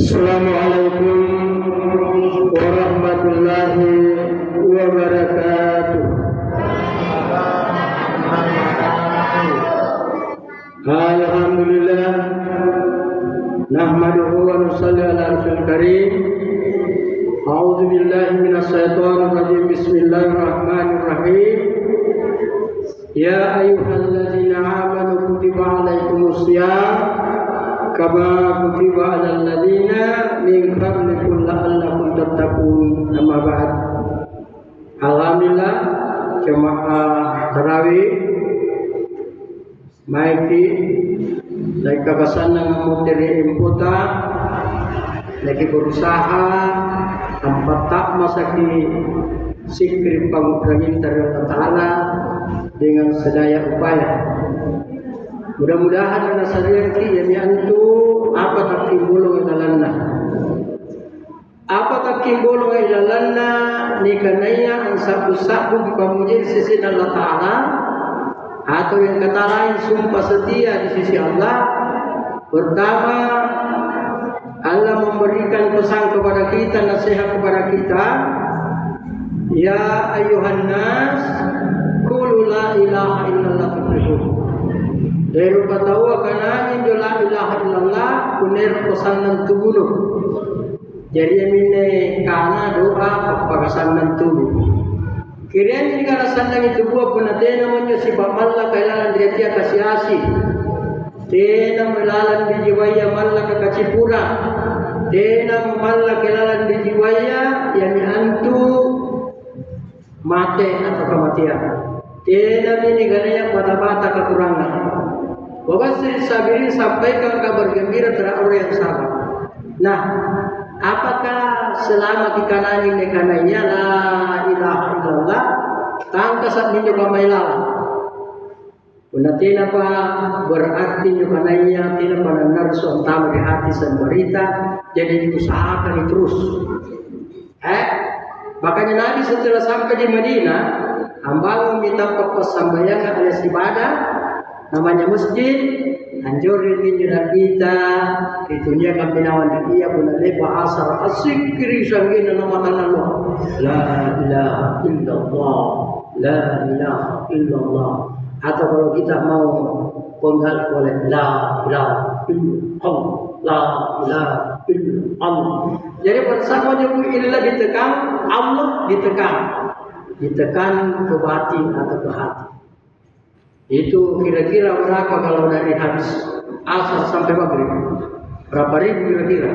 Assalamualaikum warahmatullahi wabarakatuh. Alhamdulillah, nahmaduhu wa nusalli ala rasulil karim. A'udzu billahi minasy syaithanir rajim. Bismillahirrahmanirrahim. Ya ayyuhalladzina amanu kutiba alaikumus syiyam kama kutiba alal ladzina min qablikum la'allakum tattaqun. Amma ba'd. Alhamdulillah, jemaah tarawih maiki lagi kabasan ng mutiri imputa lagi berusaha tempat tak masaki sikri pangurangin dari Allah Ta'ala dengan sedaya upaya. Mudah-mudahan anak saya yang yantu apa tak timbulong ilalana. Apa tak timbulong ilalana ni kanaya ang sabu-sabu dipamuji di sisi Allah Ta'ala, atau yang kata lain sumpah setia di sisi Allah. Pertama, Allah memberikan pesan kepada kita, nasihat kepada kita, ya ayuhan nas qulu la ilaha illallah tuflihun. Dari patawa kanani la ilaha illallah kuner pesan nan tubuh. Jadi amine kana doa pagasan nan tubuh. Kirian jika rasanya itu buah penatena namanya si bapalla kailangan dia kasiasi. Tena melalan di jiwaya malla kakacipura. Tena malla kailangan di jiwaya yang antu mate atau kematian. Tena ini ganaya bata-bata kekurangan. Wabasir sabirin, sampaikan kabar gembira terhadap orang yang sabar. Nah, apakah selama dikanani nekananya la ilaha illallah tangka saat minyo mailawan? Unatina pa berarti nyo kananya tina pananar so antama di hati semberita, jadi diusahakan terus. Makanya Nabi setelah sampai di Madinah, ambang meminta persembayangan alias ibadah, namanya masjid, anjurin minyak kita, itunya kami nawan dia pun lepa asar asikri sanggina nama Allah. La ilaha illallah, la ilaha illallah. Atau kalau kita mau penggal boleh la ilaha illallah, la ilaha illallah. Jadi bersama nyebut illa ditekan, Allah ditekan ke batin atau ke hati. Itu kira-kira berapa kalau dari habis asar sampai maghrib? Berapa ribu kira-kira?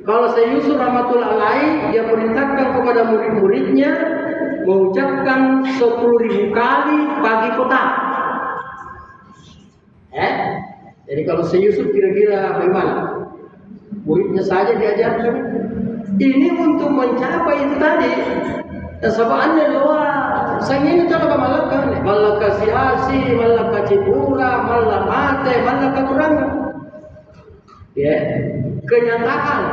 Kalau saya Yusuf rahmatullah alaih, dia perintahkan kepada murid-muridnya mengucapkan 10.000 kali pagi petang. Jadi kalau saya Yusuf kira-kira bagaimana? Muridnya saja diajarkan. Ini untuk mencapai itu tadi. Dan sabaannya luar. Sang ini cara kemalakan, malaka siasi, malaka cipura, malaka mate, malaka kurangan. Ya, kenyataan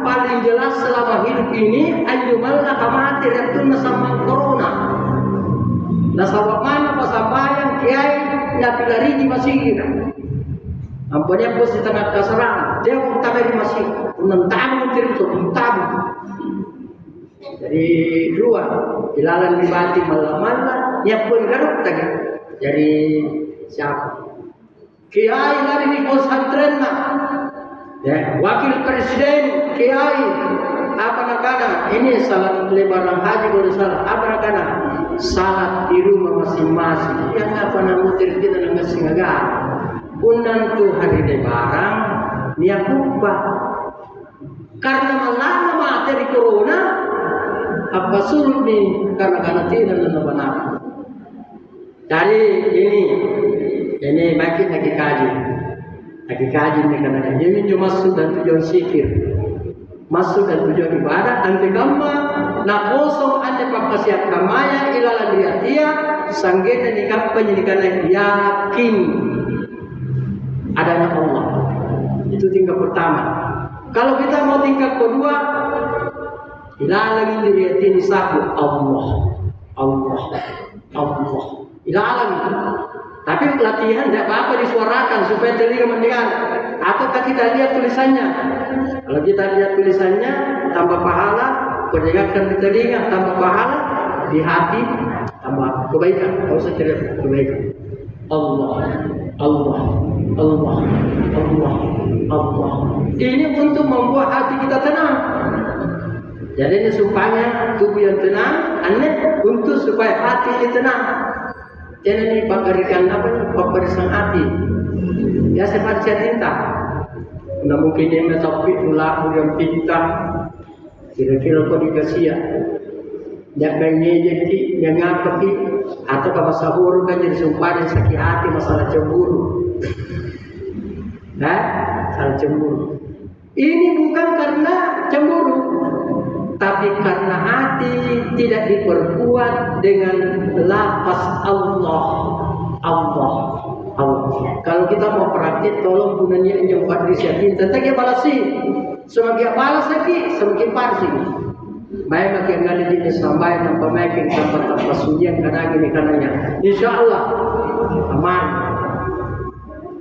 paling jelas selama hidup ini, ayu malaka mate retuna sama corona. Nah, sabab mana pasampayan kiai napilari di masjid. Ampanya bos di tengah kasaran, dia utama di masjid, menentang terus menentang. Jadi dua ilalan dibati malam-malam ya pun garuk tadi. Jadi siapa? Kiai dari di pesantren nak. Ya, wakil presiden kiai apa nakana? Ini salat lebaran haji boleh salat apa nakana? Salat di rumah masing-masing. Yang apa namutir kita nang singaga. Unan tu hari lebaran niat upah. Karena malama materi corona apa sulit nih karena tidak benar. Jadi ini makin lagi kaji nih karena ini cuma masuk dan tujuan sikir, masuk dan tujuan ibadah. Ante gamma na kosong ante pakasiat kamaya ilalan dia sanggeta nikah penyidikan yakin adanya Allah. Itu tingkat pertama. Kalau kita mau tingkat kedua, ilalang diri sabu Allah. Ilalang Tapi latihan tidak apa-apa disuarakan supaya telinga mendengar. Ataukah kita lihat tulisannya? Kalau kita lihat tulisannya, tambah pahala, perdengarkan di telinga, tambah pahala, di hati, tambah kebaikan. Kau usah terlihat kebaikan. Allah, Allah, Allah, Allah, Allah. Ini untuk membuat hati kita tenang. Jadi ini supaya tubuh yang tenang, aneh untuk supaya hati ini tenang. Jangan dipakarikan pemberian hati. Ya seperti cinta. Tidak mungkin dia mencapai pula yang pinta. Kira-kira kau dikasih ya. Dia mengejeki, yang ngapapi, atau kalau sahur kan jadi sumpah dan sakit hati masalah cemburu. Salah cemburu. Ini bukan karena cemburu, tapi karena hati tidak diperkuat dengan lafaz Allah, Allah, Allah. Kalau kita mau praktik, tolong gunanya yang patrisiatin. Tentang yang balasi, semakin balas lagi, semakin parsi. Baik makin kali ini sampai tanpa makin tanpa sujian karena gini karenanya. Insya Allah aman.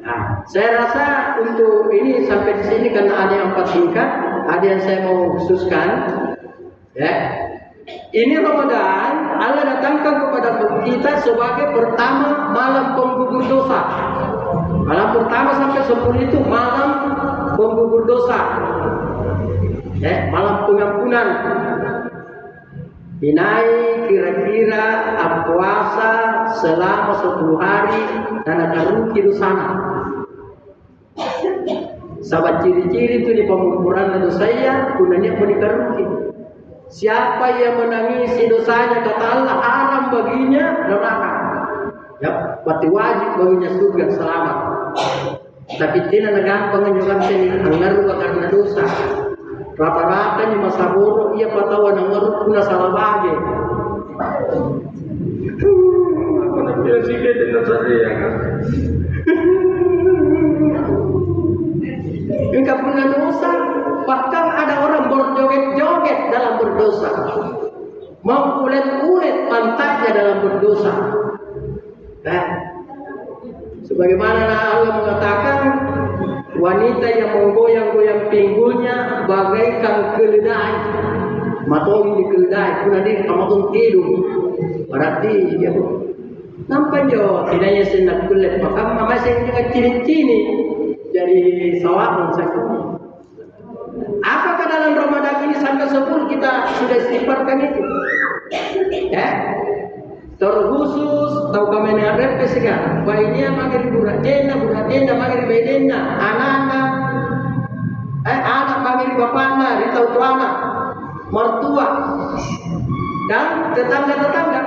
Nah, saya rasa untuk ini sampai di sini karena ada yang 4 tingkat, ada yang saya mau khususkan. Ya, ini Ramadan Allah datangkan kepada kita sebagai pertama malam penggugur dosa. Malam pertama sampai 10 itu malam penggugur dosa. Ya, malam pengampunan. Dinai kira-kira puasa selama 10 hari dan ada rugi di sana. Sahabat ciri-ciri itu di pengukuran dosa saya gunanya menikah rugi. Siapa yang menangisi dosanya kata Allah haram baginya neraka. Ya, berarti wajib baginya surga selamat. Tapi tidak gampang menyebabkan sini anggar karena dosa. Rata-rata ni masa bodoh ia patawa nang kuna salah bagi. Apa nak dia sikit dengan saya kan? Enggak pernah dosa, bahkan ada orang berjoget-joget dalam berdosa, mengulet-ulet pantatnya dalam berdosa. Sebagaimana Allah mengatakan, wanita yang menggoyang-goyang pinggulnya bagaikan keledai, matong di keledai, pun ada kamatong tidur. Berarti dia nampak jo tidaknya senang kulit, maka masih dengan ciri-ciri dari sawah saya. Apakah dalam Ramadan ini sampai 10 kita sudah istighfarkan itu? Ya, terkhusus tahu kami ni ada pesega. Bayinya magari buradena magari bedena, anak-anak, anak magari bapana, ditau tu anak, mertua, dan tetangga-tetangga.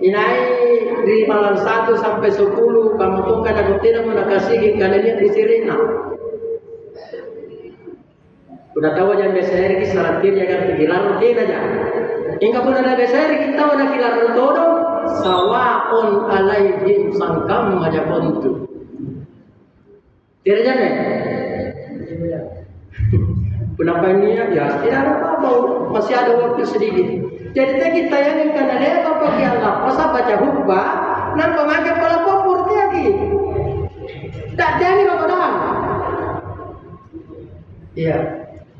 Inai di malam 1 sampai 10 kamu tuh kadang tidak menakasihi kalian di sirina. Udah tahu jangan biasa hari kita saratir ya kan pikiran rutin aja. Hingga pun ada biasa hari kita udah kilar todo sawaun alaihim sangkam aja kontu. Tidak jangan. Kenapa ini ya? Tidak apa-apa, masih ada waktu sedikit. Jadi kita yang karena dia apa Allah, masa baca hutbah, nan pemakai kepala popur lagi. Tak jadi Ramadan. Iya.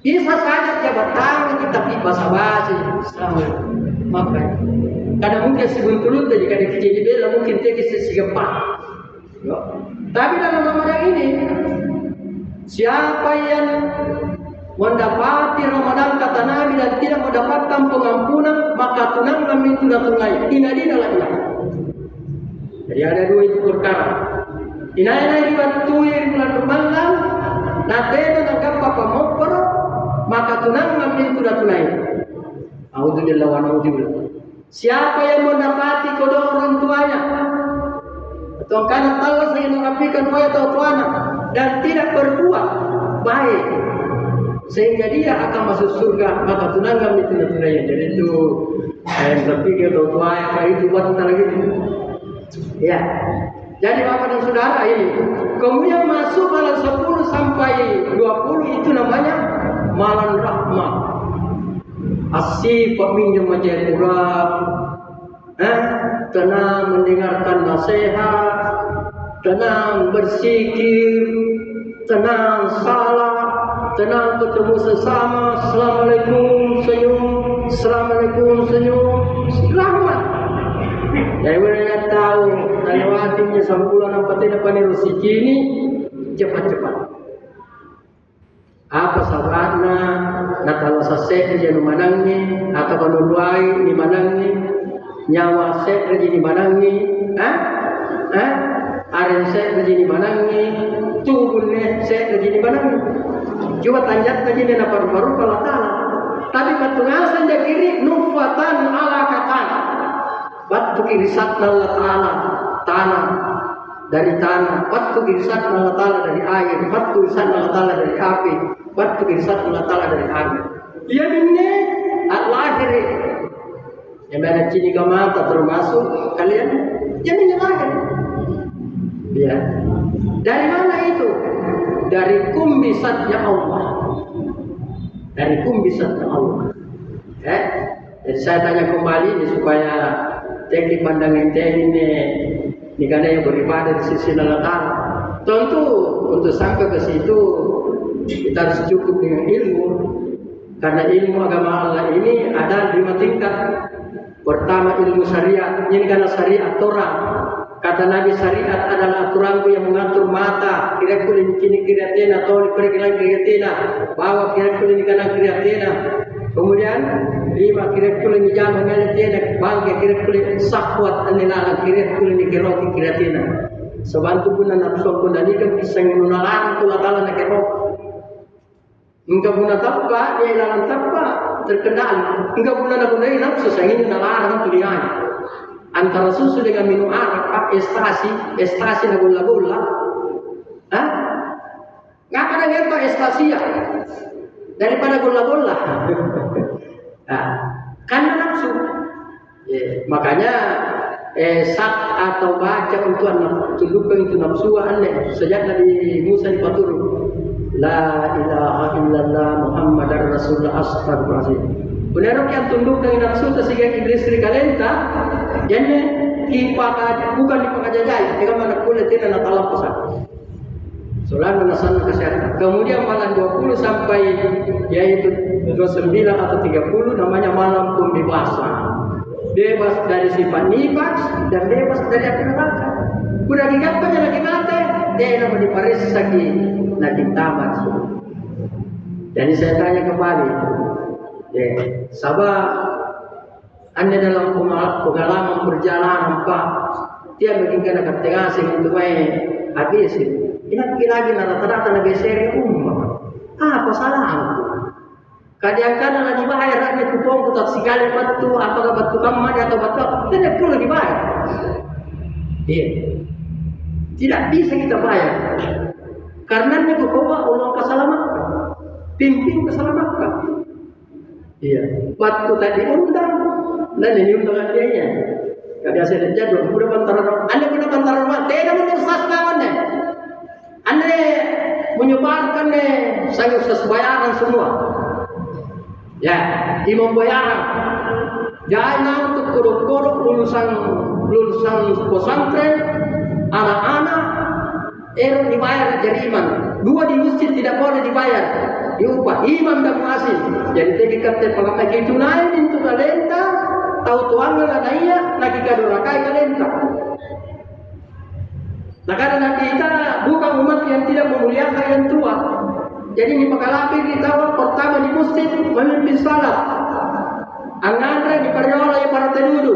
Bisa saja jabat tangan kita pi basa-basi sama maka. Karena mungkin sebetulnya jadi kada kecil bela mungkin tegi sesigapa. Tapi dalam Ramadan ini siapa yang mendapati Ramadan kata Nabi dan tidak mendapatkan pengampunan maka tunang min tunai inadina lah. Jadi ada 2 itu perkara. Inai dibantu yang bulan Ramadan natena nangkap apa mopor maka tunang min tunai. Auzubillah wa na'udzubillah. Siapa yang mendapati kedua orang tuanya atau karena Allah saya mengapikan wahai tuana dan tidak berbuat baik sehingga dia akan masuk surga maka tunangkan itu tunai. Jadi itu saya berpikir tua apa itu buat kita lagi. Ya. Jadi Bapak dan Saudara ini kemudian masuk malam 10 sampai 20 itu namanya malam rahmat. Asyik peminjam majlis Quran. tenang mendengarkan nasihat, tenang berzikir, tenang salat, tenang ketemu sesama, assalamualaikum senyum, assalamualaikum senyum, selamat. Jadi mereka tahu lewatinya sambulan apa tidak pandai rezeki ini cepat-cepat. Apa sahabatnya? Natala sasek dia memanangi atau penuluai di manangi nyawa sek di manangi, aren sek di manangi, tubulnya sek di manangi. Coba tanjat saja dia paru-paru kalau tanah. Tapi ketungasan dia kiri nufatan ala katan. Batu kiri satna Allah Ta'ala tanah dari tanah. Batu kiri satna Allah Ta'ala dari air. Batu kiri satna Allah Ta'ala dari api. Batu kiri satna Allah Ta'ala dari air. Dia minne al-lahir. Yang mana cini mata termasuk kalian. Dia minne lahir. Ya. Dari mana itu? Dari kumbisatnya Allah. Dari kumbisatnya Allah. Jadi saya tanya kembali ini supaya teknik pandangan ini karena yang beribadah di sisi Allah Ta'ala. Tentu untuk sampai ke situ kita harus cukup dengan ilmu. Karena ilmu agama Allah ini ada 5 tingkat. Pertama ilmu syariat. Ini karena syariat Torah. Kata Nabi syariat adalah aturanku yang mengatur mata. Kira-kira ini kira-kira atau kira-kira kira-kira. Bahwa kira-kira ini karena kira-kira. Kemudian 5 kira-kira ini jangan kira-kira. Bangga kira-kira sakwat anilalang kira-kira ini kira-kira. Sebantu pun nafsu pun dan ikan pisang menunalan tulah talan nak kerok. Engkau guna tappa dia ilalang tappa terkendali. Engkau guna nafsu sangin nalarang tulian. Antara susu dengan minum arak, estasi na gula-gula. Ngapa ada ngerto estasia daripada gula-gula? Karena nafsu. Makanya sak atau baca untuk tundukkan itu nafsu aneh. Sejak Nabi Musa dipaturun. La ilaha illallah Muhammadar Rasulullah astagfirullahaladzim. Benar yang tundukkan nafsu sehingga iblis rikalenta. Jadi bukan dipakajajai, jika mana kulit tidak natalah pesan. Soalnya menasan kesehatan. Kemudian malam 20 sampai yaitu 29 atau 30 namanya malam pembebasan. Bebas dari sifat nifas dan bebas dari api neraka. Kuda gigapnya lagi mati, dia nama diparis lagi nanti tamat. Jadi saya tanya kembali, sahabat. Anda dalam pengalaman perjalanan Pak, dia bikin kena ketengah sehingga habis. Ini lagi rata-rata nabi seri umat. Apa salahnya? Kadang-kadang lagi bayar hanya kupon kutat sekali batu, apakah batu kamar atau batu tidak perlu dibayar. Iya, tidak bisa kita bayar. Karena itu bawa ulang keselamatan, pimpin keselamatan. Iya, batu tadi undang. Dan ini undangan dia. Kalau biasa dia jadul, sudah bantaran. Anda sudah bantaran rumah, tidak menerusas kawannya. Anda menyebarkan sayur sesuaian semua. Ya, imam bayaran. Jangan untuk kuruk-kuruk lulusan pesantren, anak-anak, dibayar jadi imam. 2 di masjid tidak boleh dibayar. Diupah imam dan muazzin. Jadi tingkat pengamat itu naik itu talenta. Tahu tuan nggak nanya lagi kado rakai kalenta. Nah karena kita bukan umat yang tidak memuliakan yang tua. Jadi di Pakalapi kita pertama di masjid memimpin salat. Angandra di Pariola yang para tedudu.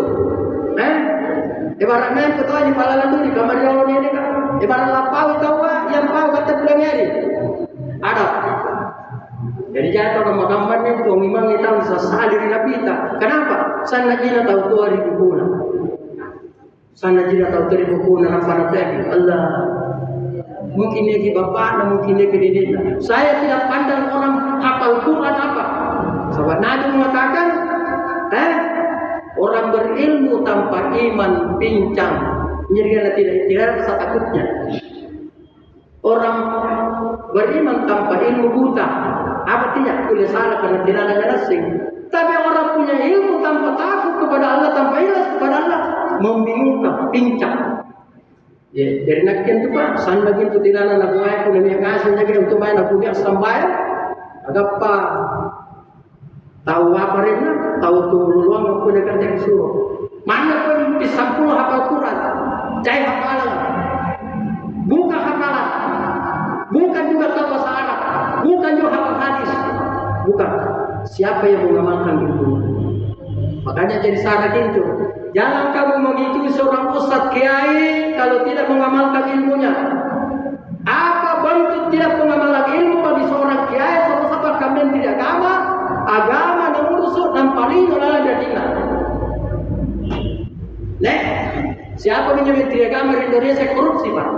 Ibarat main ketua di Palalan itu di kamar Yolo ini kan. Ibarat lapau tawa yang pau kata pulang hari. Ada. Jadi jatuh gambar-gambarnya itu memang kita bisa salir napita. Kenapa? Sana jina tahu 2000 kuna. Sana jina tahu 2000 kuna apa lagi? Allah. Mungkin dia ke bapak, mungkin dia ke didiknya. Saya tidak pandang orang hafal Quran apa. Sahabat Nabi mengatakan, orang berilmu tanpa iman pincang. Jadi tidak rasa takutnya. Orang beriman tanpa ilmu buta. Apa tidak boleh salah karena tidak ada asing. Tapi orang punya ilmu tanpa takut kepada Allah, tanpa ikhlas kepada Allah, membingungkan, pincang. Ya, dari nakian tu Pak, san lagi tu tidak nak buat pun dia kasih lagi untuk main aku dia sampai agak apa tahu apa rena, tahu tu luang aku dia kerja suruh. Mana pun disampul hafal Quran, cai hafalan, bukan hafalan, bukan juga tahu bahasa Arab, bukan juga hafal hadis, bukan. Siapa yang mengamalkan ilmu? Makanya jadi syarat itu. Jangan kamu mengikuti seorang ustaz kiai kalau tidak mengamalkan ilmunya. Apa bentuk tidak mengamalkan ilmu bagi seorang kiai? Sebab kalian tidak agama dan urusan dan paling adalah jadilah. Nek, siapa menyebut tidak agama di Indonesia korupsi Pak?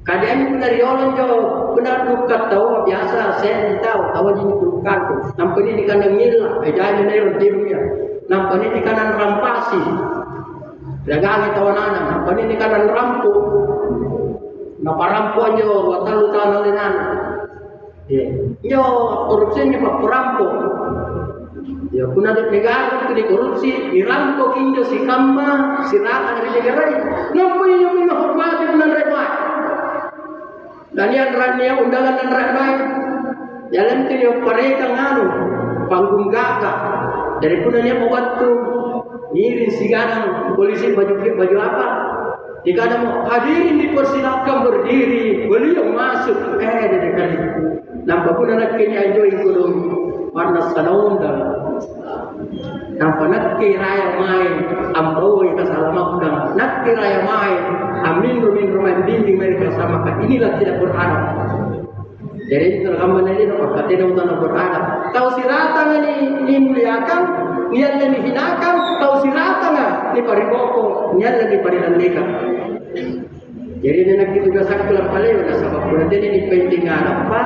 Kadang benar yolong jauh, benar lukat tahu biasa saya tahu ini lukat tu. Nampak ini di kanan ngilah, jangan menerima timnya. Nampak ini di kanan rampasi, dagang tahu anak. Nampak ini di kanan rampuk, nampak rampuk jo, waktu lu tahu nalinan. Yo korupsi ni pak perampok. Ya kuna di negara tu di korupsi, dirampok injo si kamma, si rata dari negara ini. Nampak ini yang menghormati benar remah. Dan yang undangan dan rakyat jalan itu yang mereka nganu panggung gagah dari punanya membantu ngiring si gadang polisi baju apa di kadang hadirin dipersilakan berdiri beliau masuk dari kali nampak pun anak kini enjoy kudung warna sanaunda nampak nak raya main amboi kasalamak dan nak raya main amin rumah bimbing mereka sama kan inilah tidak berharap. Jadi tergambar ini dapat tidak untuk berharap. Tahu siratan ini muliakan, niat yang dihinakan. Tahu siratan ini pariboko, niat yang diparilandikan. Jadi nenek itu juga sakit dalam paleo dah sebab berarti ini penting apa?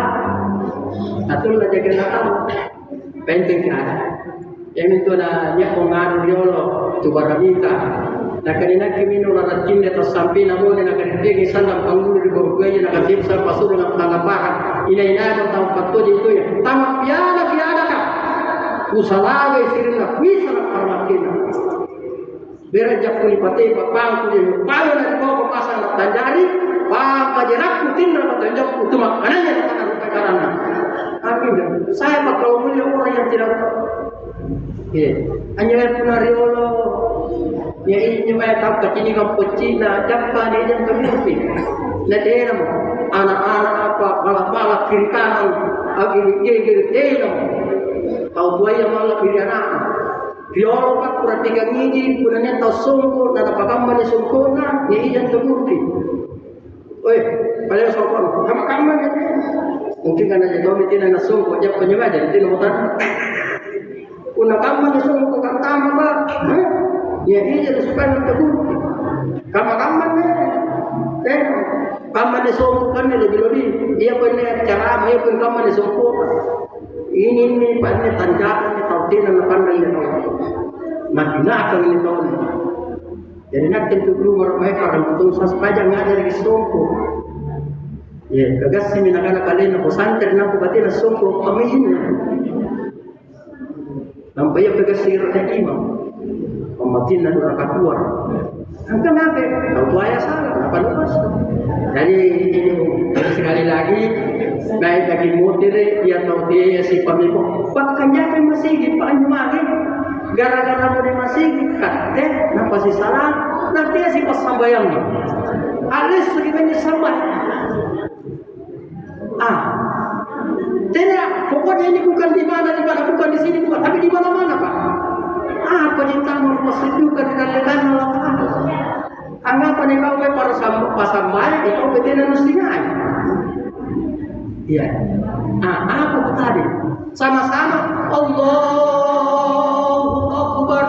Atau lah jaga nakal penting ada. Yang itu ada niat pengaruh diolo tu baramita. Nak kanina kimi no naratin de tasampi namo de nak kanina sana panggul di bawah nak kanina sa pasur dengan tanggapan ina ko tahu patto itu ya tama piada ka usalaga sirina bisa nak parmakina berajak kuli pate papang kuli payo na di bawah pasang nak tanjari pa jerak putin na tanjak itu makanannya tanah karana tapi saya bakal mulia orang yang tidak hanya punariolo ya ini mai tak kini kau pecina japa ni jam kami nadera mo anak-anak apa balak-balak kiri kanan kiri teno kau buaya malah kiri anak biolo pak perhatikan ini punanya tau sungguh nada pakam ni sungguhna ni jam kemurti oi paling sopan sama kamu ni mungkin karena jadi kau tidak nak sungguh jap penyebab jadi tidak mutan una kamu ni sungguh kau tamu pak ya ini jadi supaya terbukti. Kamu ni, kamu ni songkukan ni lebih. Dia punya cara, dia pun kamu ni songkukan. Ini banyak tanjakan, tautin dan pandai ini tahu. Makin akan ini tahu. Jadi nak tentu dulu mereka akan betul sahaja ngajar di songkuk. Ya, kagas si minakana kalian aku santer nak batin songkuk kami ini. Nampak ya kagas si imam. Pematin dan orang keluar. Kenapa? Tahu ayah salah. Apa lupa? Jadi ini sekali lagi baik lagi mutir dia tahu dia si pemimpin. Pakanya masih di Panjumagi. Gara-gara mau masih kate, napa si salah? Nanti si pas sambayang ni. Alis segini sampai. Tidak. Pokoknya ini bukan di mana, bukan di sini, bukan. Tapi di mana-mana Pak. Apa ditanggung prosedur dengan Allah? Anggapan kau para pasang baik, kau betina nusingai. Iya. Apa tadi? Sama-sama Allahu Akbar.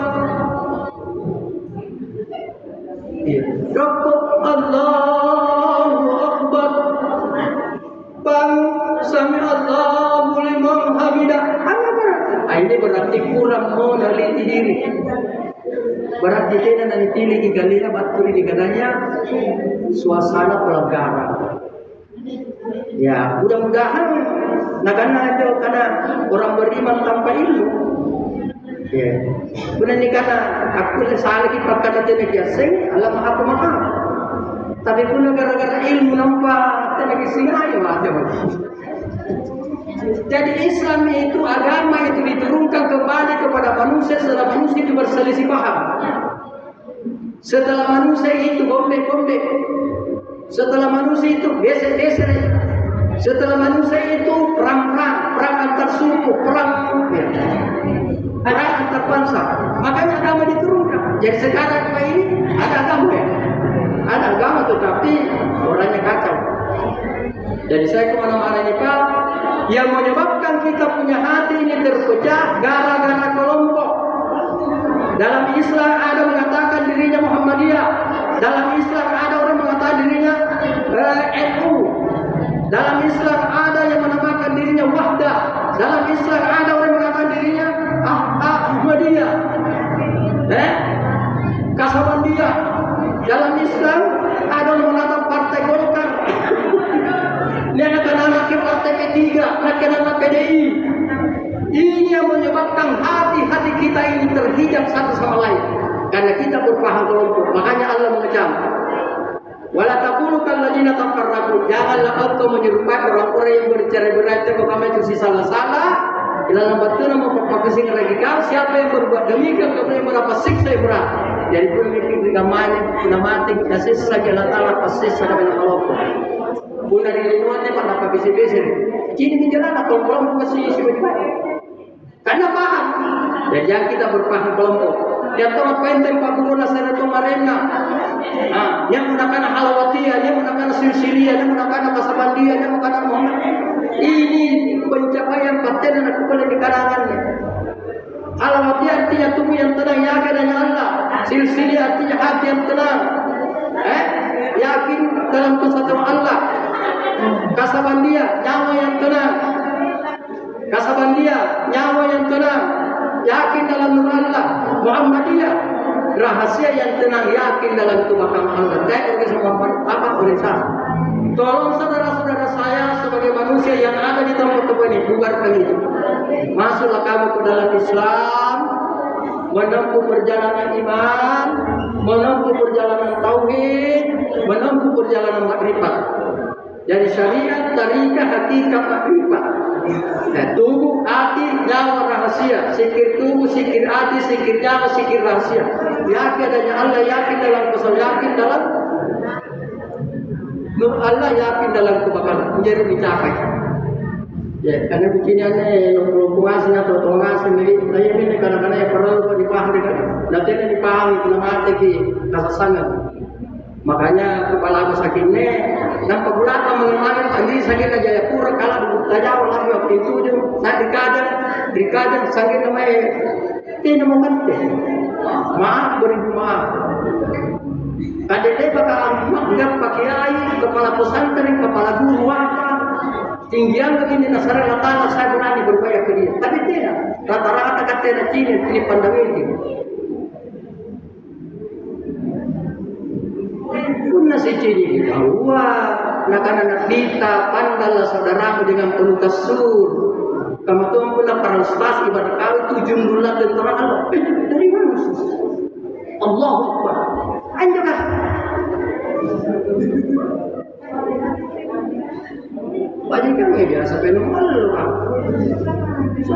Iya. Rokok Allahu Akbar. Bang sami Allahu liman hamidah. Ini berarti kurang meneliti diri. Berarti kita nanti lagi galera batul di gadanya suasana pelanggaran. Ya, mudah-mudahan nagana itu karena orang beriman tanpa ilmu. Ya, bukan ini karena aku salah lagi pakai nanti lagi asing, Allah maha pemaaf. Tapi pun gara-gara ilmu nampak lagi singai macam. Jadi Islam itu agama itu diturunkan kembali kepada manusia setelah manusia itu berselisih paham. Setelah manusia itu gombek-gombek. Setelah manusia itu geser-geser. Setelah manusia itu perang antar suku, perang antar bangsa. Makanya agama diturunkan. Jadi sekarang ini ada agama ya. Ada agama tetapi orangnya kacau. Jadi saya kemana-mana ini Pak, yang menyebabkan kita punya hati ini terpecah gara-gara kelompok. Dalam Islam ada mengatakan dirinya Muhammadiyah. Dalam Islam ada orang mengatakan dirinya NU. Dalam Islam ada yang menamakan dirinya Wahdah. Dalam Islam ada orang mengatakan dirinya Ahmadiyah. Kasabandiyah. Dalam Islam ada yang mengatakan Partai Golkar. Dia anak Partai P3, anak PDI. Ini yang menyebabkan hati-hati kita ini terhijab satu sama lain. Karena kita berpaham kelompok. Makanya Allah mengecam. Wala taqulu kalladzina tafarraqu. Janganlah engkau menyerupai orang-orang yang bercerai-berai terutama itu si salah-salah. Dalam batuna mempapakasi radikal. Siapa yang berbuat demikian kemudian mendapat siksa yang berat. Jadi pun kita mati kita sisa lagi Allah Taala pasti sadar dengan kelompok. Bunda di lingkungannya pada apa bisi-bisi. Kini menjalan atau kelompok masih sebentar. Karena paham. Dan yang kita berpaham kelompok. Yang tahu penteng Pak Guru Nasara itu Marena. Yang menggunakan Halawatiyah, yang menggunakan Silsiliyah, yang menggunakan Kasabandiyah, yang menggunakan Muhammad. Ini pencapaian paten dan aku boleh di kalangannya. Halawatiyah artinya tubuh yang tenang, yakin hanya Allah. Silsiliyah artinya hati yang tenang. Yakin dalam kesatuan Allah. Kasabandiyah, nyawa yang tenang. Kasabandiyah, nyawa yang tenang. Yakin dalam nur Allah. Muhammadiyah, rahasia yang tenang, yakin dalam tubakan Allah. Saya semua apa urusan. Tolong saudara-saudara saya sebagai manusia yang ada di tempat ini, bubarkan itu. Masuklah kamu ke dalam Islam, menempuh perjalanan iman, menempuh perjalanan tauhid, menempuh perjalanan makrifat. Dari syariat, tarikah, hakikat, makrifat. Tubuh, hati, nyawa, rahasia. Sikir tubuh, sikir hati, sikir nyawa, sikir rahasia. Yakin adanya Allah, yakin dalam kesal, yakin dalam nur Allah, yakin dalam kebakaran. Menjadi dicapai. Ya, karena beginiannya lompungasin atau tongasin ini kadang-kadang yang perlu dipahami kan. Nanti dipahami kena mati ki kasasangan. Makanya kepala aku sakitnya nampak bulatan mengenai tadi sakit aja ya kurang kalau tajam lagi waktu itu je saya dikajang sakit namanya tidak mau mati. Maaf beribu maaf. Kadang-kadang bakal menganggap Pak Kiai, kepala pesantren, kepala guru apa tinggian begini nasara latala saya berani berbayar ke dia. Tapi tidak. Rata-rata katanya Cina ini pandang ini. Pun nasi Cina bahwa anak-anak kita pandanglah saudaramu dengan penuh tasur. Kamu tuh pun para ustaz ibarat kau 7 bulan tentara Allah. Dari mana ustaz? Allahu Akbar. Anjurlah. Banyak kan ya biasa fenomenal loh kan. So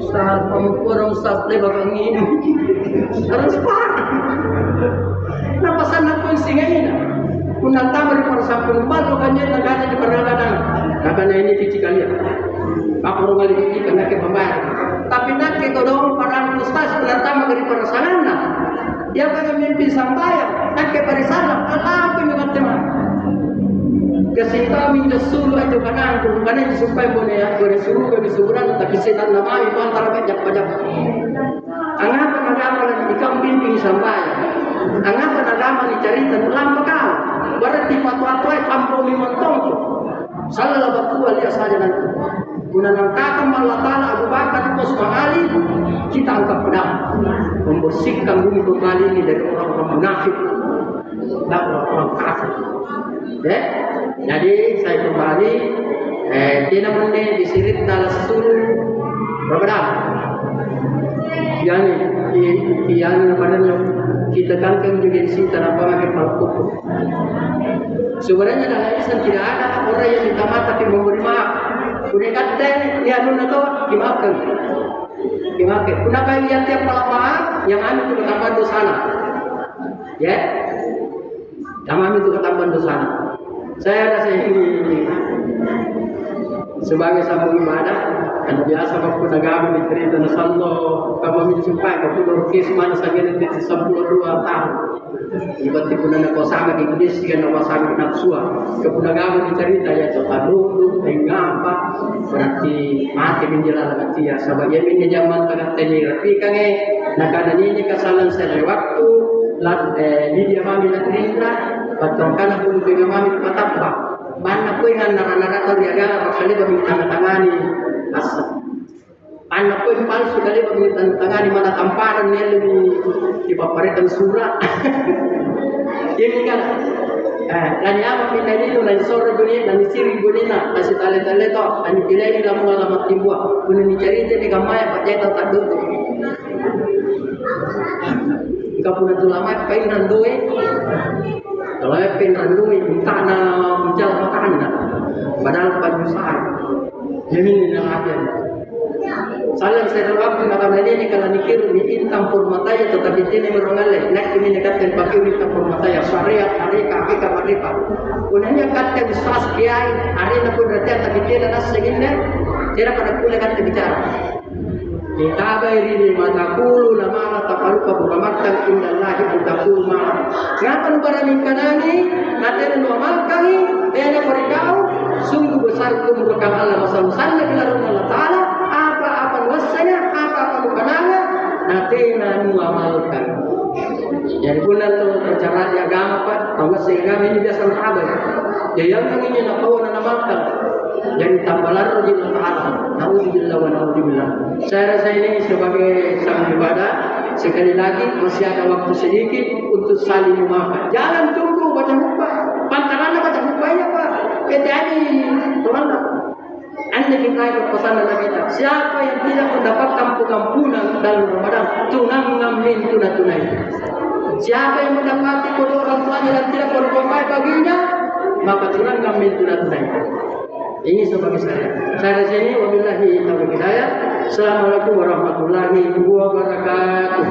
ustaz pemukul ustaz lebar angin. Harus paham. Kenapa sana pun singa ini? Punata dari para sampun malu kanjeng negara di peradaban. Karena ini cici kalian. Aku orang kali ini kena ke pembayar. Tapi nak kita dong para ustaz punata dari para sarana. Dia kan mimpi sambayar. Nak ke para sana. Allah pun juga teman. Kasi kami jasulu aja kanan supaya boleh suruh ke suburan tapi setan nama itu antara pajak. Anggapan agama dan ikam bimbing sampai. Anggapan agama dicerita ulang bekal. Berarti fatwa-fatwa kampung limontong. Salah batua lihat saja nanti. Guna nangkakan Allah Ta'ala Abu Bakar Usman Ali kita angkat pedang membersihkan bumi kembali ini dari orang-orang munafik dan orang-orang kafir. Jadi saya kembali tidak boleh disirit dalam seluruh program. yang padanya kita kan juga di sini tanpa pakai palput. Sebenarnya dalam Islam tidak ada orang yang minta maaf tapi memberi maaf. Sudah kata ya nuna tu dimaafkan. Dimaafkan. Kenapa yang tiap maaf yang anu itu ketambahan dosa? Ya, yang anu itu ketambahan dosa. Saya rasa ini sebagai sambung ibadah dan biasa waktu dagang di cerita nasallo kamu menjumpai waktu dorkis mana saja nanti 12 tahun ibati pun nak kosama di kudis kan nak kosama nafsu kepunagaan di cerita ya coba dulu ngapa berarti mati menjelang mati ya sabab ya min zaman tengah teni rapi kange nak ada ini kesalahan saya waktu di dia mami nak cerita patong kana pun dengan mami patapa mana ko yang nara-nara tahu dia bakal bagi tangani asal. Anak ko yang palsu kali bagi tangani mana tamparan ni lebih dipaparikan surat. Ini kan dan apa pindah itu dan sore dunia dan siri dunia kasih tale-tale tu dan bila ini lamu alamat timbua punya ni cerita ni gamai apa jatuh tak dulu. Jika punya tu lama kain randui. Kalau yang randui tanah menjal makanan, padahal penyusahan. Yamin yang ada. Salam saya waktu nak ini kalau nikir di intam formataya tetapi ini merongaleh. Nak ini nekatkan pakai intam formataya syariat hari kaki kamarika. Punanya kata bisas kiai hari nak pun retiat tapi tidak nas segini. Tidak pada kuliah kata bicara. Kita beri mata kulu lama tapalu kabukamatan indallahi utakul ma. Ngapa lu pada mingkanani? Nanti lu amalkani, dia berkau sungguh besar kemuliaan Allah masalahnya kepada Allah Taala. Apa luasnya, apa bukannya? Nanti lu amalkan. Jadi bulan tu bicara di agama pak, tahu sehingga ini biasa sahabat. Dia yang ingin nak tahu dan amalkan. Jadi tambalan rojil Taala. Nauzubillah wa nauzubillah. Saya rasa ini sebagai sang ibadah sekali lagi masih ada waktu sedikit untuk saling memaafkan. Jangan tunggu baca hukbah. Pantarannya baca hukbahnya pak. Kita ini teman. Anda kita pesan dalam kita. Siapa yang tidak mendapatkan pengampunan dalam Ramadan, tunang min tunai. Siapa yang mendapati kedua orang tuanya dan tidak berbuat baik baginya, maka tunang min tunai. Ini sebagai saya. Saya di sini wabillahi taufiq hidayah. Assalamualaikum warahmatullahi wabarakatuh.